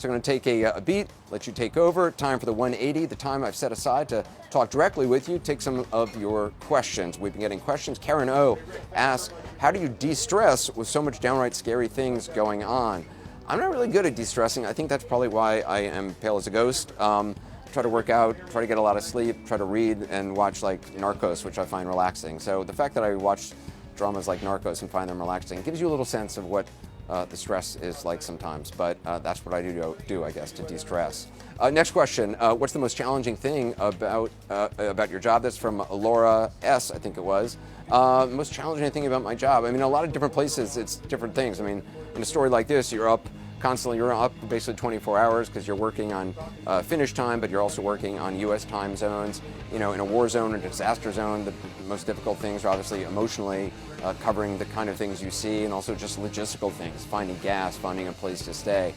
So I'm going to take a beat, let you take over. Time for the 180, the time I've set aside to talk directly with you, take some of your questions. We've been getting questions. Karen O. asks, how do you de-stress with so much downright scary things going on? I'm not really good at de-stressing. I think that's probably why I am pale as a ghost. Try to work out, try to get a lot of sleep, try to read and watch like Narcos, which I find relaxing. So the fact that I watch dramas like Narcos and find them relaxing gives you a little sense of what the stress is like sometimes, but that's what I do, I guess, to de-stress. Next question, what's the most challenging thing about your job? That's from Laura S., I think it was. Most challenging thing about my job, I mean, a lot of different places, it's different things. I mean, in a story like this, you're up basically 24 hours because you're working on Finnish time, but you're also working on U.S. time zones. You know, in a war zone or disaster zone, the most difficult things are obviously emotionally covering the kind of things you see, and also just logistical things, finding gas, finding a place to stay.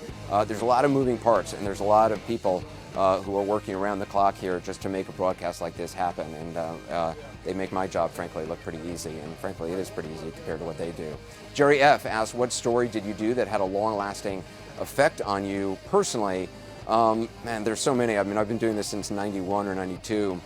There's a lot of moving parts, and there's a lot of people who are working around the clock here just to make a broadcast like this happen, and they make my job, frankly, look pretty easy, and frankly, it is pretty easy compared to what they do. Jerry F. asked, what story did you do that had a long-lasting effect on you personally? Man, there's so many. I mean, I've been doing this since 91 or 92.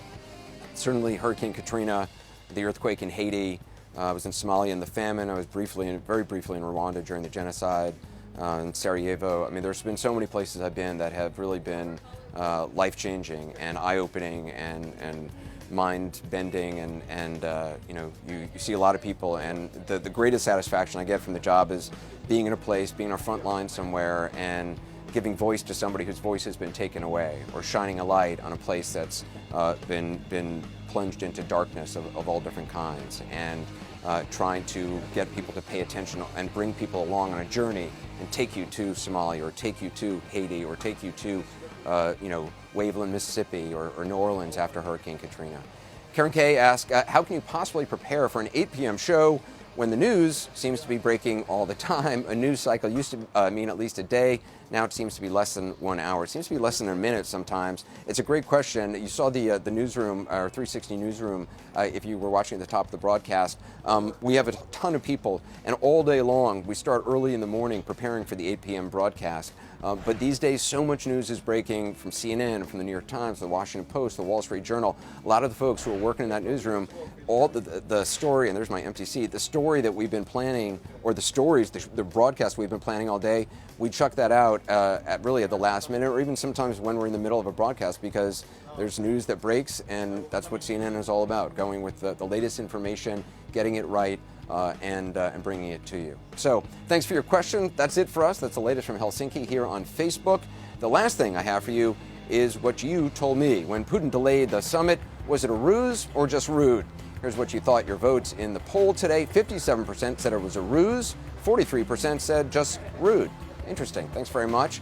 Certainly Hurricane Katrina, the earthquake in Haiti. I was in Somalia in the famine. I was very briefly in Rwanda during the genocide, in Sarajevo. I mean, there's been so many places I've been that have really been life-changing and eye-opening and mind-bending, and you know, you see a lot of people, and the greatest satisfaction I get from the job is being in a place, being on a front line somewhere, and giving voice to somebody whose voice has been taken away, or shining a light on a place that's been plunged into darkness of all different kinds, and trying to get people to pay attention and bring people along on a journey and take you to Somalia, or take you to Haiti, or take you to you know, Waveland, Mississippi, or New Orleans after Hurricane Katrina. Karen K. asked, how can you possibly prepare for an 8 p.m. show when the news seems to be breaking all the time? A news cycle used to mean at least a day. Now it seems to be less than 1 hour. It seems to be less than a minute sometimes. It's a great question. You saw the newsroom, our 360 newsroom, if you were watching at the top of the broadcast. We have a ton of people, and all day long we start early in the morning preparing for the 8 p.m. broadcast. But these days, so much news is breaking from CNN, from the New York Times, the Washington Post, the Wall Street Journal. A lot of the folks who are working in that newsroom, all the story, and there's my MTC, the story that we've been planning, or the stories, the broadcast we've been planning all day, we chuck that out really at the last minute, or even sometimes when we're in the middle of a broadcast, because there's news that breaks, and that's what CNN is all about, going with the latest information, getting it right, and bringing it to you. So thanks for your question. That's it for us. That's the latest from Helsinki here on Facebook. The last thing I have for you is what you told me. When Putin delayed the summit, was it a ruse or just rude? Here's what you thought. Your votes in the poll today. 57% said it was a ruse. 43% said just rude. Interesting. Thanks very much.